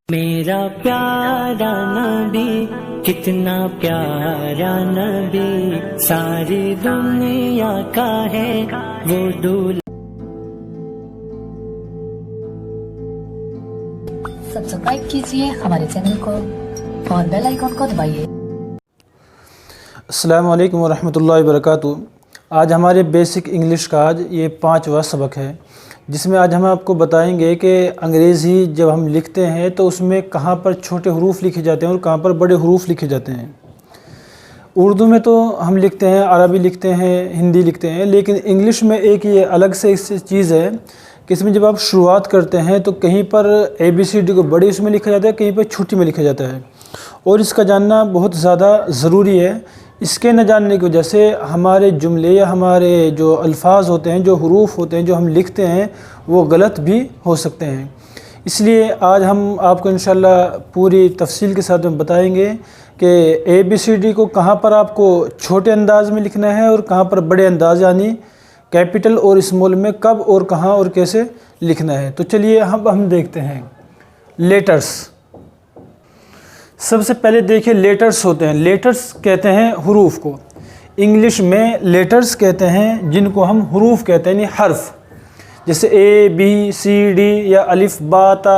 मेरा प्यारा नबी कितना प्यारा नबी, सारी दुनिया का है वो दूल्हा। सब्सक्राइब कीजिए हमारे चैनल को और बेल आइकन को दबाइए। अस्सलामु अलैकुम वरहमतुल्लाहि वबरकातुहू। आज हमारे बेसिक इंग्लिश का आज ये 5वां सबक है, जिसमें आज हम आपको बताएंगे कि अंग्रेज़ी जब हम लिखते हैं तो उसमें कहाँ पर छोटे हरूफ लिखे जाते हैं और कहाँ पर बड़े हरूफ लिखे जाते हैं। उर्दू में तो हम लिखते हैं, अरबी लिखते हैं, हिंदी लिखते हैं, लेकिन इंग्लिश में एक ये अलग से इस चीज़ है कि इसमें जब आप शुरुआत करते हैं तो कहीं पर ABCD को बड़ी उसमें लिखा जाता है, कहीं पर छोटी में लिखा जाता है, और इसका जानना बहुत ज़्यादा ज़रूरी है। इसके न जानने की वजह से हमारे जुमले या हमारे जो अल्फाज होते हैं, जो हरूफ होते हैं, जो हम लिखते हैं, वो गलत भी हो सकते हैं। इसलिए आज हम आपको इंशाल्लाह पूरी तफसील के साथ में बताएंगे कि ABCD को कहाँ पर आपको छोटे अंदाज में लिखना है और कहाँ पर बड़े अंदाज यानी कैपिटल और स्मॉल में कब और कहाँ और कैसे लिखना है। तो चलिए हम देखते हैं लेटर्स। सबसे पहले देखिए लेटर्स होते हैं। लेटर्स कहते हैं हरूफ को। इंग्लिश में लेटर्स कहते हैं जिनको हम हरूफ कहते हैं, यानी हर्फ, जैसे ABCD या अलिफ बा ता,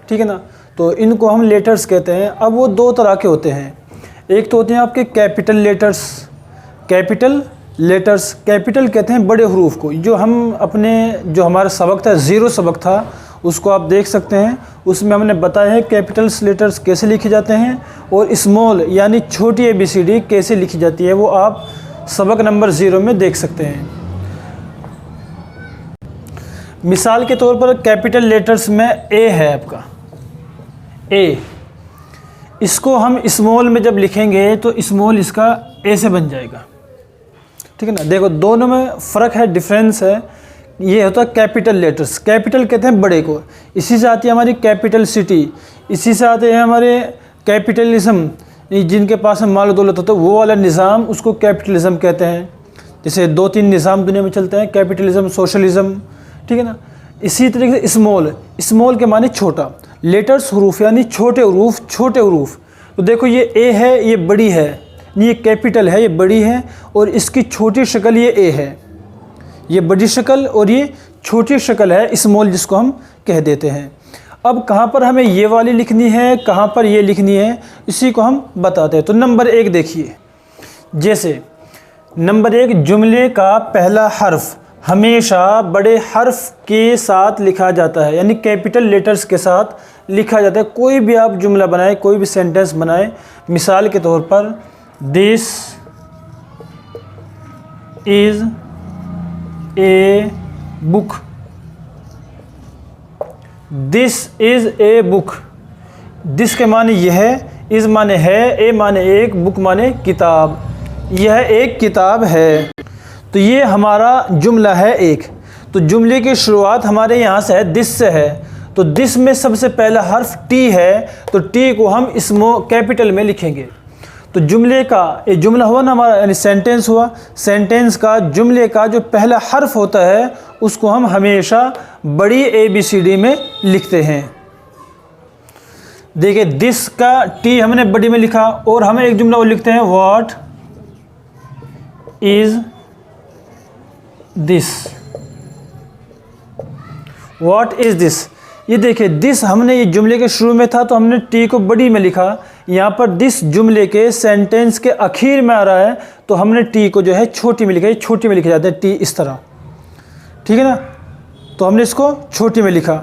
ठीक है ना। तो इनको हम लेटर्स कहते हैं। अब वो दो तरह के होते हैं। एक तो होते हैं आपके capital letters. Capital letters, capital कहते हैं बड़े हरूफ को। जो हम अपने जो हमारा सबक था, ज़ीरो सबक था, उसको आप देख सकते हैं। उसमें हमने बताया है कैपिटल्स लेटर्स कैसे लिखे जाते हैं और स्मॉल यानी छोटी ABCD कैसे लिखी जाती है, वो आप सबक नंबर 0 में देख सकते हैं। मिसाल के तौर पर कैपिटल लेटर्स में A है आपका, A। इसको हम स्मॉल में जब लिखेंगे तो स्मॉल इसका A से बन जाएगा, ठीक है ना। देखो दोनों में फ़र्क है, डिफरेंस है। ये होता है कैपिटल लेटर्स। कैपिटल कहते हैं बड़े को। इसी से आती है हमारी कैपिटल सिटी, इसी से आते हैं हमारे कैपिटलिज्म, जिनके पास में माल दौलत होता है वो वाला निज़ाम, उसको कैपिटलिज्म कहते हैं। जैसे 2-3 निज़ाम दुनिया में चलते हैं, कैपिटलिज्म, सोशलिज्म, ठीक है ना। इसी तरीके से स्मॉल, स्मॉल के माने छोटा। लेटर्स हरूफ यानी छोटे हरूफ, छोटे हरूफ। तो देखो ये A है, ये बड़ी है, ये कैपिटल है, ये बड़ी है, और इसकी छोटी शक्ल ये A है। ये बड़ी शक्ल और ये छोटी शक्ल है स्मॉल, जिसको हम कह देते हैं। अब कहाँ पर हमें ये वाली लिखनी है, कहाँ पर ये लिखनी है, इसी को हम बताते हैं। तो नंबर 1 देखिए, जैसे नंबर 1, जुमले का पहला हर्फ हमेशा बड़े हर्फ के साथ लिखा जाता है, यानी कैपिटल लेटर्स के साथ लिखा जाता है। कोई भी आप जुमला बनाए, कोई भी सेंटेंस बनाए, मिसाल के तौर पर this is a book, this is a book. This के माने यह है, इज़ माने है, ए माने एक, बुक माने किताब। यह एक किताब है। तो ये हमारा जुमला है एक। तो जुमले की शुरुआत हमारे यहाँ से है, दिस से है। तो दिस में सबसे पहला हर्फ T है, तो T को हम स्मॉल कैपिटल में लिखेंगे। तो जुमले का, ये जुमला हुआ ना हमारा, यानी सेंटेंस हुआ। सेंटेंस का, जुमले का जो पहला हर्फ होता है उसको हम हमेशा बड़ी ABCD में लिखते हैं। देखिए दिस का T हमने बड़ी में लिखा, और हमें एक जुमला वो लिखते हैं, what is this, what is this. ये देखिए दिस हमने ये जुमले के शुरू में था तो हमने T को बड़ी में लिखा। यहाँ पर दिस जुमले के सेंटेंस के आखिर में आ रहा है तो हमने T को जो है छोटी में लिखा। ये छोटी में लिखा जाता है T इस तरह, ठीक है ना। तो हमने इसको छोटी में लिखा।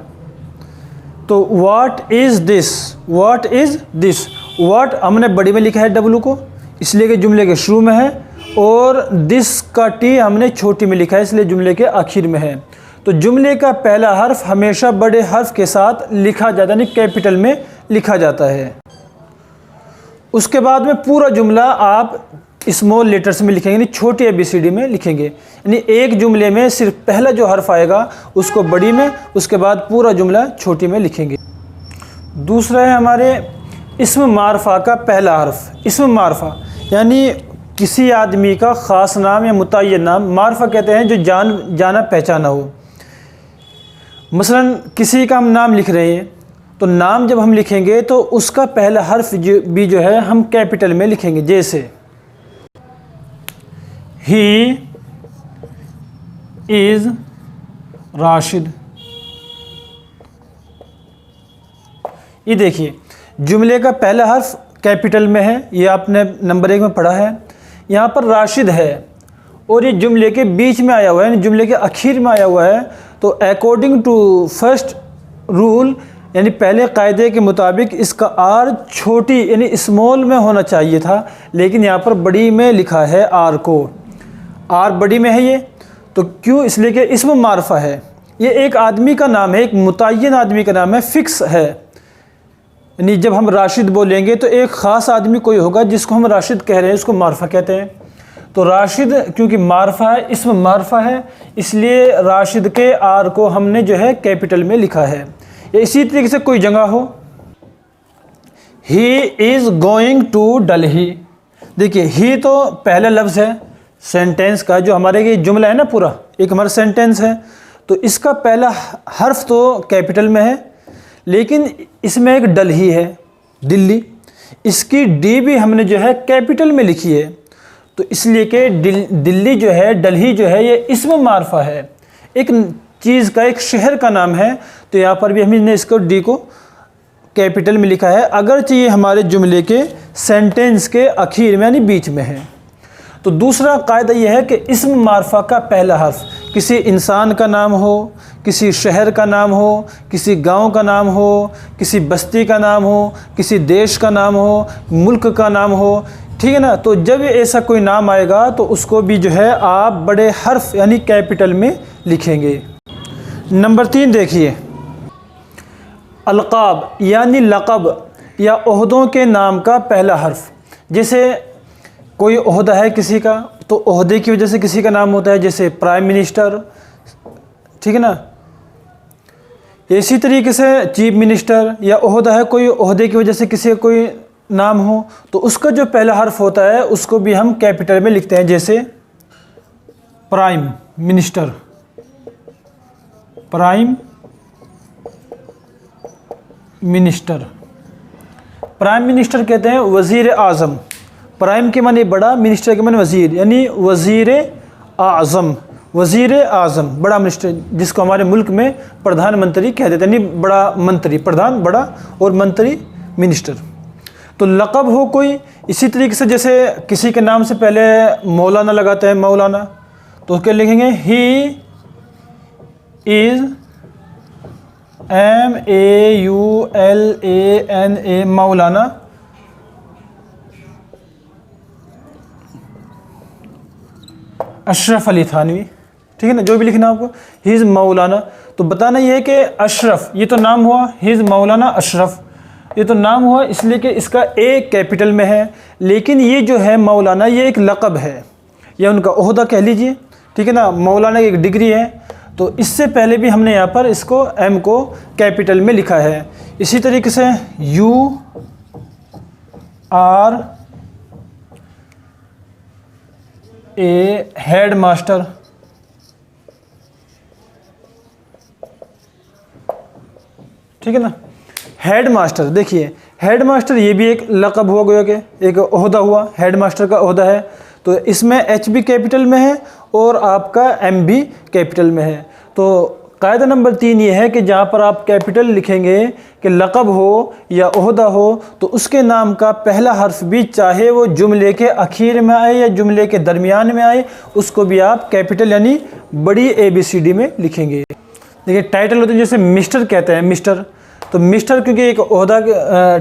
तो what is this, what is this. What हमने बड़ी में लिखा है W को, इसलिए कि जुमले के शुरू में है, और दिस का T हमने छोटी में लिखा है, इसलिए जुमले के आखिर में है। तो जुमले का पहला हर्फ हमेशा बड़े हर्फ के साथ लिखा जाता है, यानी कैपिटल में लिखा जाता है। उसके बाद में पूरा जुमला आप स्मॉल लेटर्स में लिखेंगे, यानी छोटी ABCD में लिखेंगे। यानी एक जुमले में सिर्फ पहला जो हर्फ आएगा उसको बड़ी में, उसके बाद पूरा जुमला छोटी में लिखेंगे। दूसरा है हमारे इस्म मारफा का पहला हर्फ। इस्म मारफा यानी किसी आदमी का ख़ास नाम या मुतय्यन नाम। मारफा कहते हैं जो जाना पहचाना हो। मसलन किसी का हम नाम लिख रहे हैं, तो नाम जब हम लिखेंगे तो उसका पहला हर्फ भी जो है हम कैपिटल में लिखेंगे। जैसे ही इज़ राशिद। ये देखिए जुमले का पहला हर्फ कैपिटल में है, ये आपने नंबर 1 में पढ़ा है। यहाँ पर राशिद है और ये जुमले के बीच में आया हुआ है, जुमले के आखिर में आया हुआ है। तो अकॉर्डिंग टू फर्स्ट रूल यानी पहले कायदे के मुताबिक इसका आर छोटी यानी स्मॉल में होना चाहिए था, लेकिन यहाँ पर बड़ी में लिखा है आर को। आर बड़ी में है ये, तो क्यों? इसलिए कि इस्म मारफा है, ये एक आदमी का नाम है, एक मुतय्यन आदमी का नाम है, फिक्स है। यानी जब हम राशिद बोलेंगे तो एक ख़ास आदमी कोई होगा जिसको हम राशिद कह रहे हैं, उसको मारफा कहते हैं। तो राशिद क्योंकि मारफा है, इस्म मारफा है, इसलिए राशिद के आर को हमने जो है कैपिटल में लिखा है। या इसी तरीके से कोई जगह हो, he is going to Delhi. देखिए ही तो पहला लफ्ज़ है सेंटेंस का, जो हमारे ये जुमला है ना पूरा एक हमारा सेंटेंस है, तो इसका पहला हर्फ तो कैपिटल में है, लेकिन इसमें एक दिल्ली है, दिल्ली, इसकी डी भी हमने जो है कैपिटल में लिखी है। तो इसलिए कि दिल्ली जो है, दिल्ली जो है, ये इस्म मारफा है, एक चीज़ का, एक शहर का नाम है। तो यहाँ पर भी हमने इसको डी को कैपिटल में लिखा है, अगरचे ये हमारे जुमले के सेंटेंस के आखिर में यानी बीच में है। तो दूसरा कायदा यह है कि इस्म मारफा का पहला हर्फ किसी इंसान का नाम हो, किसी शहर का नाम हो, किसी गांव का नाम हो, किसी बस्ती का नाम हो, किसी देश का नाम हो, मुल्क का नाम हो, ठीक है ना। तो जब ऐसा कोई नाम आएगा तो उसको भी जो है आप बड़े हर्फ यानी कैपिटल में लिखेंगे। नंबर 3 देखिए, अलक़ाब यानी लक़ब या ओहदों के नाम का पहला हर्फ। जैसे कोई ओहदा है किसी का, तो ओहदे की वजह से किसी का नाम होता है, जैसे प्राइम मिनिस्टर, ठीक है ना। इसी तरीके से चीफ मिनिस्टर या ओहदा है, कोई ओहदे की वजह से किसी का कोई नाम हो, तो उसका जो पहला हर्फ होता है उसको भी हम कैपिटल में लिखते हैं। जैसे prime minister, prime minister, prime minister कहते हैं वज़ीर आज़म। प्राइम के माने बड़ा, मिनिस्टर के माने वज़ीर, यानी वज़ीर आज़म, वज़ीर आज़म बड़ा मिनिस्टर, जिसको हमारे मुल्क में प्रधानमंत्री कह देते हैं, यानी बड़ा मंत्री, प्रधान बड़ा और मंत्री मिनिस्टर। तो लक़ब हो कोई, इसी तरीके से जैसे किसी के नाम से पहले मौलाना लगाते हैं, मौलाना, तो क्या लिखेंगे? ही इज़ MAULANA, मौलाना। अशरफ अली थानवी, ठीक है ना, जो भी लिखना आपको, ही इज़ मौलाना। तो बताना ये है कि अशरफ ये तो नाम हुआ, ही इज़ मौलाना अशरफ ये तो नाम हुआ, इसलिए कि इसका ए कैपिटल में है। लेकिन ये जो है मौलाना, ये एक लक़ब है या उनका ओहदा कह लीजिए, ठीक है ना। मौलाना की एक डिग्री है, तो इससे पहले भी हमने यहाँ पर इसको एम को कैपिटल में लिखा है। इसी तरीके से UR ए हेड मास्टर, ठीक है ना, हेड मास्टर। देखिए हेड मास्टर ये भी एक लक़ब हो गया, कि एक ओहदा हुआ, हेड मास्टर का ओहदा है। तो इसमें एच भी कैपिटल में है और आपका एम भी कैपिटल में है। तो कायदा नंबर 3 ये है कि जहाँ पर आप कैपिटल लिखेंगे कि लक़ब हो या ओहदा हो, तो उसके नाम का पहला हर्फ भी, चाहे वो जुमले के आखिर में आए या जुमले के दरमियान में आए, उसको भी आप कैपिटल यानी बड़ी ABCD में लिखेंगे। देखिए टाइटल होते हैं, जैसे मिस्टर कहते हैं, मिस्टर, तो मिस्टर क्योंकि एक ओहदा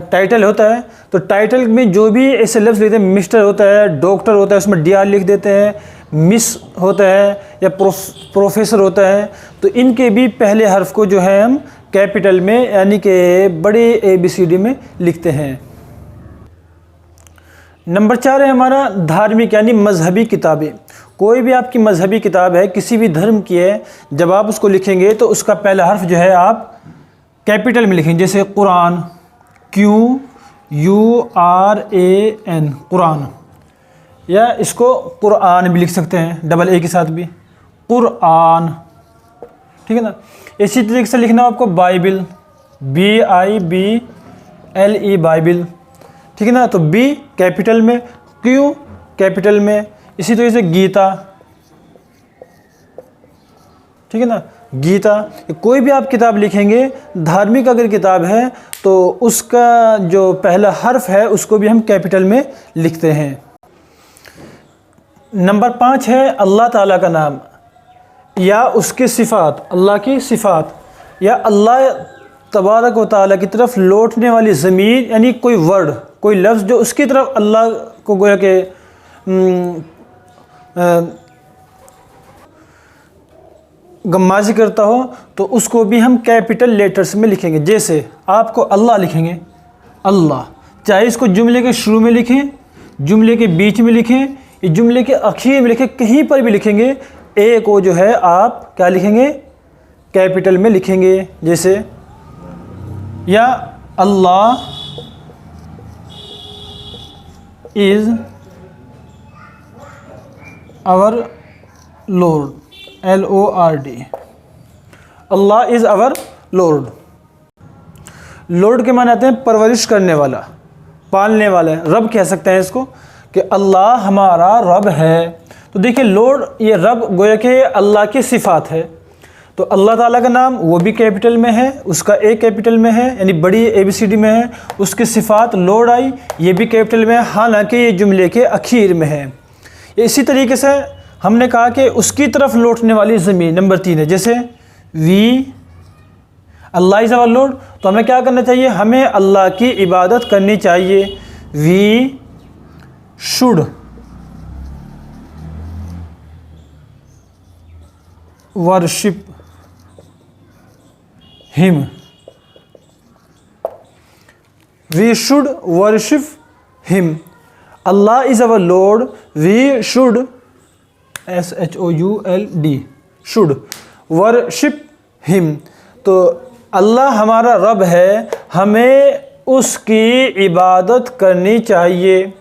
टाइटल होता है, तो टाइटल में जो भी ऐसे लफ्ज़ लिखते हैं, मिस्टर होता है, डॉक्टर होता है, उसमें DR लिख देते हैं, मिस होता है या प्रोफेसर होता है, तो इनके भी पहले हर्फ को जो है हम कैपिटल में यानी कि बड़े ABCD में लिखते हैं। नंबर 4 है हमारा धार्मिक यानी मजहबी किताबें। कोई भी आपकी मजहबी किताब है, किसी भी धर्म की है, जब आप उसको लिखेंगे तो उसका पहला हर्फ जो है आप कैपिटल में लिखेंगे। जैसे कुरान, QURAN, कुरान, या इसको कुरान भी लिख सकते हैं डबल ए के साथ भी, कुरान, ठीक है ना। इसी तरीके से लिखना आपको बाइबिल, BIBLE बाइबिल, ठीक है ना। तो B कैपिटल में, Q कैपिटल में। इसी तरीके से गीता, ठीक है ना, गीता। कोई भी आप किताब लिखेंगे, धार्मिक अगर किताब है तो उसका जो पहला हर्फ है उसको भी हम कैपिटल में लिखते हैं। नंबर 5 है अल्लाह ताला का नाम या उसकी सिफ़ात, अल्लाह की सिफ़ात या अल्लाह तबारक व तआला की तरफ लौटने वाली ज़मीर, यानी कोई वर्ड, कोई लफ्ज़ जो उसकी तरफ अल्लाह को गोया के गम्माज़ी करता हो, तो उसको भी हम कैपिटल लेटर्स में लिखेंगे। जैसे आपको अल्लाह लिखेंगे, अल्लाह, चाहे इसको जुमले के शुरू में लिखें, जुमले के बीच में लिखें, या जुमले के आखिर में लिखें, कहीं पर भी लिखेंगे, ए को जो है आप क्या लिखेंगे, कैपिटल में लिखेंगे। जैसे या Allah is our lord, LORD, Allah is our lord. Lord के माने आते हैं परवरिश करने वाला, पालने वाला, रब कह सकते हैं इसको, कि अल्लाह हमारा रब है। तो देखिए लॉर्ड, ये रब गोया कि अल्लाह की सिफ़ात है। तो अल्लाह ताला का नाम वो भी कैपिटल में है, उसका ए कैपिटल में है, यानी बड़ी ABCD में है। उसकी सिफ़ात लॉर्ड आई, ये भी कैपिटल में है, हालांकि ये जुमले के आखिर में है। इसी तरीके से हमने कहा कि उसकी तरफ लौटने वाली ज़मीन, नंबर 3 है। जैसे we, Allah is our lord, तो हमें क्या करना चाहिए, हमें अल्लाह की इबादत करनी चाहिए। We should worship him, we should worship him. Allah is our lord, we should SHOULD, should worship him. तो अल्लाह हमारा रब है, हमें उसकी इबादत करनी चाहिए।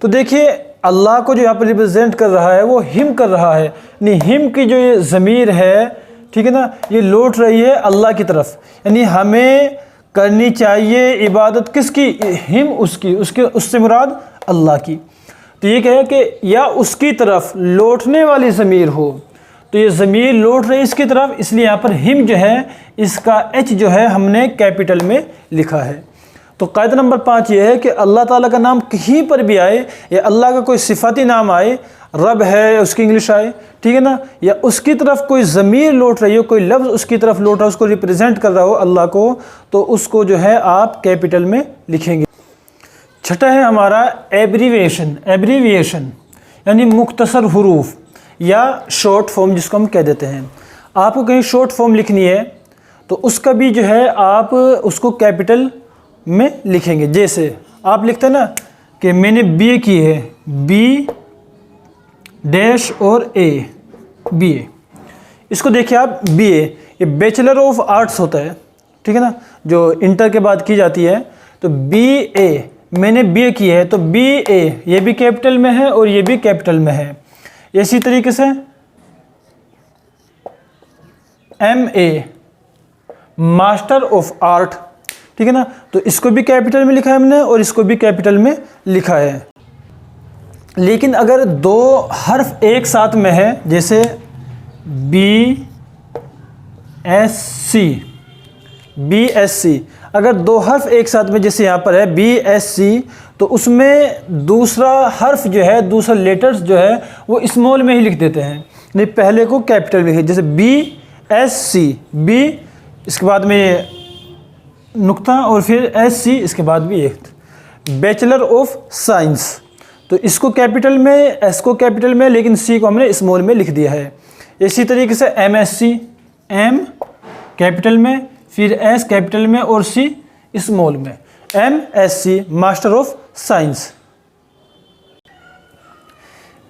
तो देखिए अल्लाह को जो यहाँ पर रिप्रेजेंट कर रहा है वो हिम कर रहा है, नहीं हिम की जो ये ज़मीर है, ठीक है ना, ये लौट रही है अल्लाह की तरफ, यानी हमें करनी चाहिए इबादत किसकी, हिम उसकी, उसके उससे मुराद अल्लाह की। तो ये कहे कि या उसकी तरफ लौटने वाली ज़मीर हो, तो ये ज़मीर लौट रही है इसकी तरफ, इसलिए यहाँ पर हिम जो है इसका H जो है हमने कैपिटल में लिखा है। तो कायदा नंबर 5 ये है कि अल्लाह ताला का नाम कहीं पर भी आए, या अल्लाह का कोई सिफाती नाम आए, रब है उसकी इंग्लिश आए, ठीक है ना, या उसकी तरफ कोई ज़मीर लौट रही हो, कोई लफ्ज़ उसकी तरफ लौट रहा हो, उसको रिप्रेजेंट कर रहा हो अल्लाह को, तो उसको जो है आप कैपिटल में लिखेंगे। छठा है हमारा एब्रीविएशन, एब्रीविएशन यानी मुख्तसर हुरूफ या शॉर्ट फॉर्म जिसको हम कह देते हैं। आपको कहीं शॉर्ट फॉर्म लिखनी है तो उसका भी जो है आप उसको कैपिटल में लिखेंगे। जैसे आप लिखते हैं ना कि मैंने BA की है, B डैश और A, BA, इसको देखिए आप BA, ये बैचलर ऑफ आर्ट्स होता है, ठीक है ना, जो इंटर के बाद की जाती है। तो BA, मैंने BA की है, तो BA ये भी कैपिटल में है और ये भी कैपिटल में है। इसी तरीके से MA मास्टर ऑफ आर्ट, ठीक है ना, तो इसको भी कैपिटल में लिखा है हमने और इसको भी कैपिटल में लिखा है। लेकिन अगर दो हर्फ एक साथ में है, जैसे BSC, अगर दो हर्फ एक साथ में जैसे यहाँ पर है BSC, तो उसमें दूसरा हर्फ जो है, दूसरा लेटर्स जो है वो स्मॉल में ही लिख देते हैं, नहीं पहले को कैपिटल में लिखे। जैसे BSC, B इसके बाद में नुक्ता और फिर SC इसके बाद भी एक, बैचलर ऑफ साइंस, तो इसको कैपिटल में, S को कैपिटल में, लेकिन C को हमने स्मॉल में लिख दिया है। इसी तरीके से MSc, M कैपिटल में, फिर S कैपिटल में और C स्मॉल में, MSc master of science.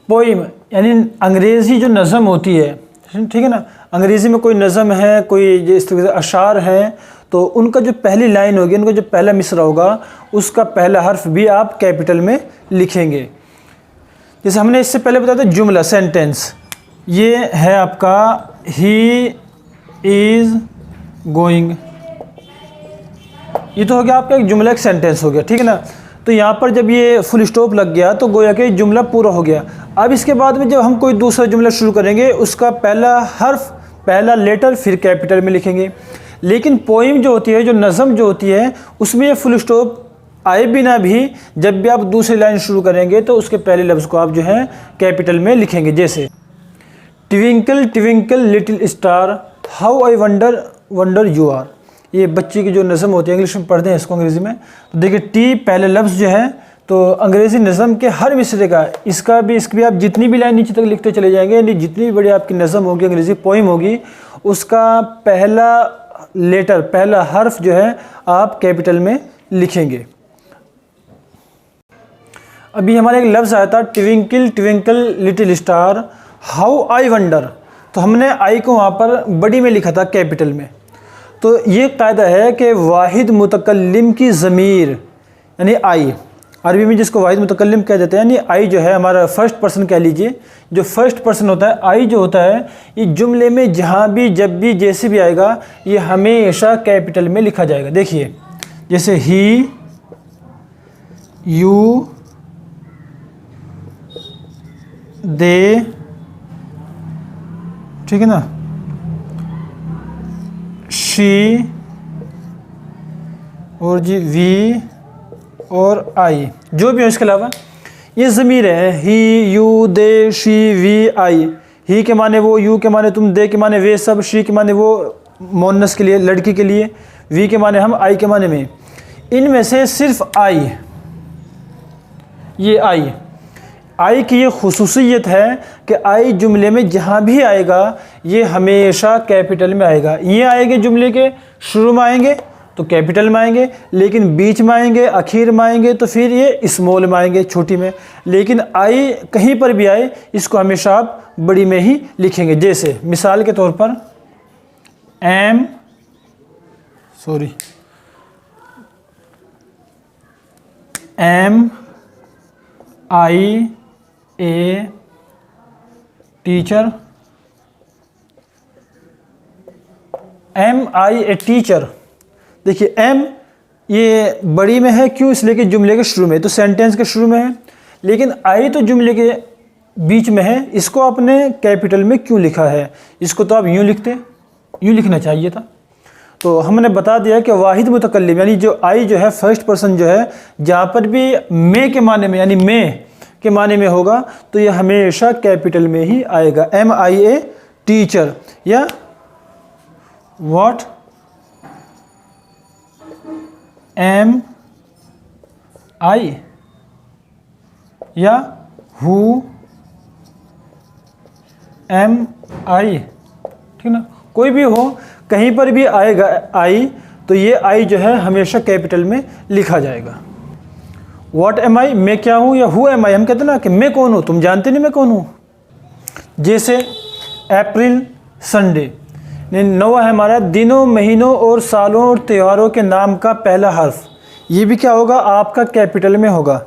Poem यानी अंग्रेज़ी जो नज़म होती है, ठीक है ना, अंग्रेज़ी में कोई नज़म है, कोई जिस तरह से अशार हैं, तो उनका जो पहली लाइन होगी, उनका जो पहला मिसरा होगा, उसका पहला हर्फ भी आप कैपिटल में लिखेंगे। जैसे हमने इससे पहले बताया था जुमला, सेंटेंस, ये है आपका ही इज़ गोइंग ये तो हो गया आपका एक जुमला, एक सेंटेंस हो गया, ठीक है ना। तो यहाँ पर जब ये फुल स्टॉप लग गया तो गोया कि जुमला पूरा हो गया। अब इसके बाद में जब हम कोई दूसरा जुमला शुरू करेंगे, उसका पहला हर्फ, पहला लेटर फिर कैपिटल में लिखेंगे। लेकिन पोइम जो होती है, जो नज़म जो होती है, उसमें ये फुल स्टॉप आए बिना भी जब भी आप दूसरी लाइन शुरू करेंगे तो उसके पहले लफ्ज़ को आप जो है कैपिटल में लिखेंगे। जैसे twinkle twinkle little star how I wonder wonder you are. ये बच्चे की जो नज़म होती है, इंग्लिश में पढ़ते हैं इसको अंग्रेज़ी में, तो देखिए टी पहले लफ्ज़ जो है, तो अंग्रेज़ी नज़म के हर मिसरे का इसकी भी आप जितनी भी लाइन नीचे तक लिखते चले जाएंगे, यानी जितनी भी बड़ी आपकी नज़म होगी, अंग्रेज़ी पोइम होगी, उसका पहला लेटर, पहला हर्फ जो है आप कैपिटल में लिखेंगे। अभी हमारा एक लफ्ज़ आया था twinkle twinkle little star how I wonder, तो हमने आई को वहाँ पर बड़ी में लिखा था कैपिटल में। तो ये कायदा है कि वाहिद मुतकल्लिम की ज़मीर यानी आई, अरबी में जिसको वाहिद मुतकल्लिम कह देते हैं, यानी आई जो है हमारा फर्स्ट पर्सन कह लीजिए, जो फर्स्ट पर्सन होता है, आई जो होता है, ये जुमले में जहाँ भी, जब भी, जैसे भी आएगा, ये हमेशा कैपिटल में लिखा जाएगा। देखिए जैसे ही, यू, दे, ठीक है ना, शी और जी वी और आई, जो भी हो इसके अलावा ये ज़मीर है, ही, यू, दे, शी, वी, आई। ही के माने वो, यू के माने तुम, दे के माने वे सब, शी के माने वो मोनस के लिए, लड़की के लिए, वी के माने हम, आई के माने में। इनमें से सिर्फ आई, ये आई की ये खुसूसियत है कि आई जुमले में जहाँ भी आएगा ये हमेशा कैपिटल में आएगा। ये आएंगे जुमले के शुरू में आएंगे तो कैपिटल में आएंगे, लेकिन बीच में आएंगे, आखिर में आएंगे तो फिर ये स्मॉल में आएंगे, छोटी में। लेकिन आई कहीं पर भी आए, इसको हमेशा आप बड़ी में ही लिखेंगे। जैसे मिसाल के तौर पर M I A teacher, M I A teacher. देखिए एम ये बड़ी में है, क्यों? इसलिए कि जुमले के शुरू में, तो सेंटेंस के शुरू में है। लेकिन आई तो जुमले के बीच में है, इसको आपने कैपिटल में क्यों लिखा है? इसको तो आप यूँ लिखते, यूँ लिखना चाहिए था। तो हमने बता दिया कि वाहिद मुतकल्लिम यानी जो आई जो है फर्स्ट पर्सन जो है, जहाँ पर भी मैं के माने में यानी मैं के माने में होगा तो ये हमेशा कैपिटल में ही आएगा। एम आई ए टीचर, या व्हाट एम आई, या हु एम आई, ठीक ना, कोई भी हो, कहीं पर भी आएगा आई तो ये आई जो है हमेशा कैपिटल में लिखा जाएगा। व्हाट एम आई, मैं क्या हूँ, या हु एम आई, हम कहते हैं ना कि मैं कौन हूँ, तुम जानते नहीं मैं कौन हूँ। जैसे अप्रैल संडे, नौवा है हमारा दिनों, महीनों और सालों और त्योहारों के नाम का पहला हर्फ, ये भी क्या होगा आपका कैपिटल में होगा।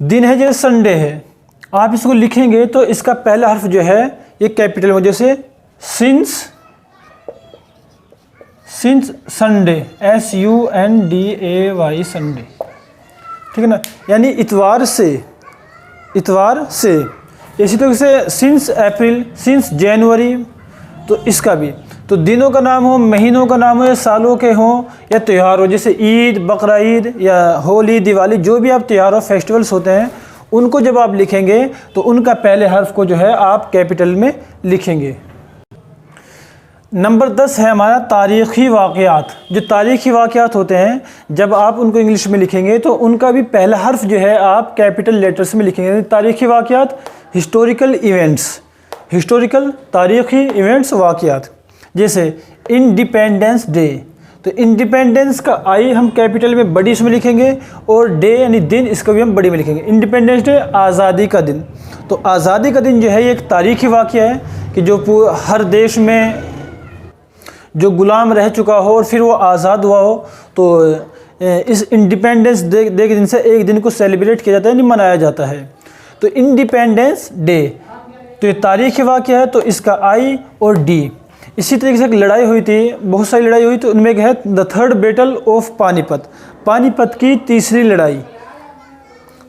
दिन है जैसे संडे है, आप इसको लिखेंगे तो इसका पहला हर्फ जो है ये कैपिटल में, जैसे सिंस संडे, SUNDAY संडे, ठीक है ना, यानी इतवार से। इसी तरह से सिंस अप्रैल, सिंस जनवरी, तो इसका भी, तो दिनों का नाम हो, महीनों का नाम हो, या सालों के हों, या त्यौहार हो, जैसे ईद, बकरा ईद या होली, दिवाली, जो भी आप त्यौहार और फेस्टिवल्स होते हैं उनको जब आप लिखेंगे तो उनका पहले हर्फ को जो है आप कैपिटल में लिखेंगे। नंबर 10 है हमारा तारीख़ी वाक़यात। जो तारीख़ी वाक़यात होते हैं जब आप उनको इंग्लिश में लिखेंगे तो उनका भी पहला हर्फ जो है आप कैपिटल लेटर्स में लिखेंगे। तारीख़ी वाक़यात, हिस्टोरिकल इवेंट्स, हिस्टोरिकल तारीख़ी इवेंट्स वाक़यात। जैसे इंडिपेंडेंस डे, तो इंडिपेंडेंस का आई हम कैपिटल में बड़ी इसमें लिखेंगे, और डे यानी दिन इसको भी हम बड़ी में लिखेंगे। इंडिपेंडेंस डे आज़ादी का दिन, तो आज़ादी का दिन जो है ये एक तारीख़ी वाक़या है कि जो हर देश में जो गुलाम रह चुका हो और फिर वो आज़ाद हुआ हो, तो इस इंडिपेंडेंस डे के दिन से एक दिन को सेलिब्रेट किया जाता है, नहीं मनाया जाता है। तो इंडिपेंडेंस डे तो ये तारीख़ी वाक़या है, तो इसका आई और डी। इसी तरीके से एक लड़ाई हुई थी, बहुत सारी लड़ाई हुई, तो उनमें एक है the third battle of Panipat, Panipat की तीसरी लड़ाई।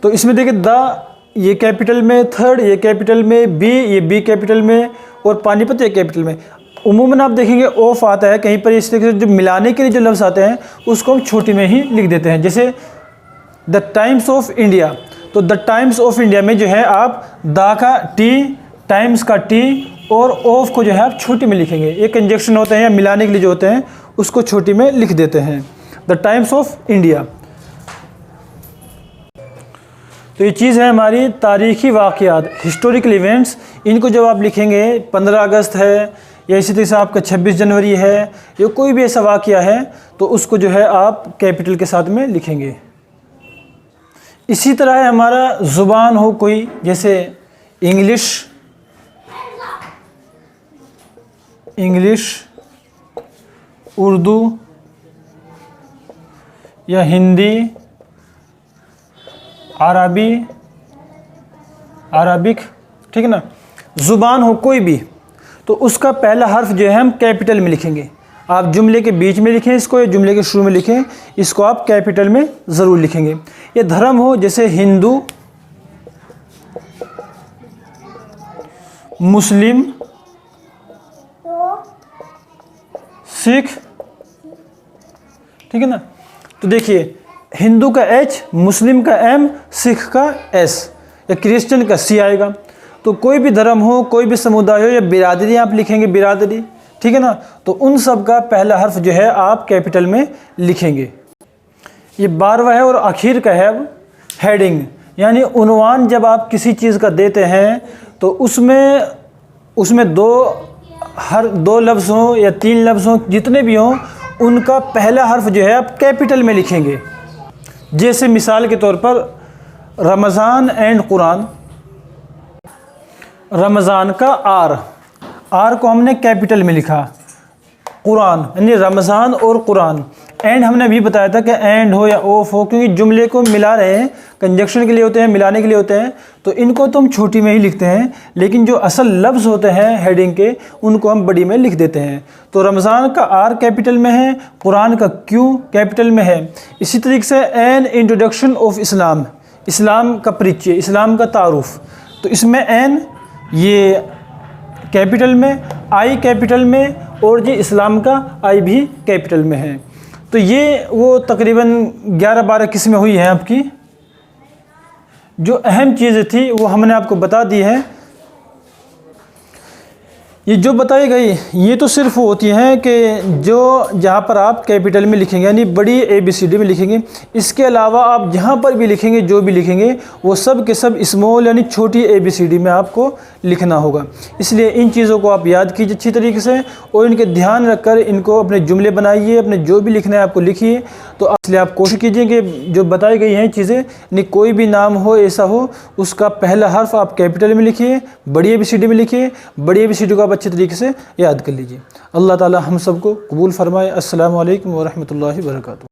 तो इसमें देखिए द ये कैपिटल में, थर्ड ये कैपिटल में, बी ये बी कैपिटल में, और पानीपत ये कैपिटल में। उमूमन आप देखेंगे ऑफ आता है कहीं पर, इस तरीके से जो मिलाने के लिए जो लफ्ज़ आते हैं उसको हम छोटी में ही लिख देते हैं। जैसे द टाइम्स ऑफ इंडिया, तो द टाइम्स ऑफ इंडिया में जो है आप दा का टी, टाइम्स का टी और ऑफ को जो है आप छोटी में लिखेंगे। ये कंजक्शन होते हैं या मिलाने के लिए जो होते हैं उसको छोटी में लिख देते हैं, द टाइम्स ऑफ इंडिया। तो ये चीज़ है हमारी तारीख़ी वाक़यात, हिस्टोरिकल इवेंट्स। इनको जब आप लिखेंगे 15 अगस्त है या इसी तरह से आपका 26 जनवरी है या कोई भी ऐसा वाक़या है तो उसको जो है आप कैपिटल के साथ में लिखेंगे। इसी तरह है हमारा ज़ुबान हो कोई, जैसे इंग्लिश, उर्दू या हिंदी, अरबिक, ठीक है ना। ज़ुबान हो कोई भी तो उसका पहला हर्फ जो है हम कैपिटल में लिखेंगे। आप जुमले के बीच में लिखें इसको या जुमले के शुरू में लिखें, इसको आप कैपिटल में ज़रूर लिखेंगे। ये धर्म हो, जैसे हिंदू, मुस्लिम, सिख, ठीक है ना। तो देखिए हिंदू का एच, मुस्लिम का एम, सिख का एस या क्रिश्चियन का सी आएगा। तो कोई भी धर्म हो, कोई भी समुदाय हो या बिरादरी आप लिखेंगे, बिरादरी, ठीक है ना। तो उन सब का पहला हर्फ जो है आप कैपिटल में लिखेंगे। ये 12वां है और आखिर का है अब हेडिंग, यानी उन्वान। जब आप किसी चीज़ का देते हैं तो उसमें दो लफ्ज़ हों या 3 लफ्ज़ हों, जितने भी हों, उनका पहला हर्फ जो है आप कैपिटल में लिखेंगे। जैसे मिसाल के तौर पर रमज़ान एंड कुरान, रमज़ान का आर को हमने कैपिटल में लिखा, कुरान यानी रमज़ान और कुरान। एंड हमने अभी बताया था कि एंड हो या ऑफ हो, क्योंकि जुमले को मिला रहे हैं, कंजक्शन के लिए होते हैं, मिलाने के लिए होते हैं, तो इनको तो हम छोटी में ही लिखते हैं, लेकिन जो असल लफ्ज़ होते हैं हेडिंग के उनको हम बड़ी में लिख देते हैं। तो रमज़ान का आर कैपिटल में है, कुरान का क्यू कैपिटल में है। इसी तरीके से एन इंट्रोडक्शन ऑफ इस्लाम, इस्लाम का परिचय, इस्लाम का तारुफ, तो इसमें एन ये कैपिटल में, आई कैपिटल में, और जी इस्लाम का आई भी कैपिटल में है। तो ये वो तकरीबन 11-12 किस्में हुई हैं आपकी। जो अहम चीज़ें थी वो हमने आपको बता दी है। ये जो बताई गई ये तो सिर्फ होती हैं कि जो जहाँ पर आप कैपिटल में लिखेंगे यानी बड़ी ABCD में लिखेंगे। इसके अलावा आप जहाँ पर भी लिखेंगे, जो भी लिखेंगे, वो सब के सब स्मॉल यानी छोटी ABCD में आपको लिखना होगा। इसलिए इन चीज़ों को आप याद कीजिए अच्छी तरीके से और इनके ध्यान रखकर इनको अपने जुमले बनाइए, अपने जो भी लिखना है आपको लिखिए। तो इसलिए आप कोशिश कीजिए कि जो बताई गई हैं चीज़ें, यानी कोई भी नाम हो ऐसा हो उसका पहला हर्फ आप कैपिटल में लिखिए, बड़ी ABCD में लिखिए, बड़ी ABCD को आप अच्छे तरीके से याद कर लीजिए। अल्लाह ताला हम सबको कबूल फरमाए। अस्सलामु अलैकुम व रहमतुल्लाहि व बरकातुहू।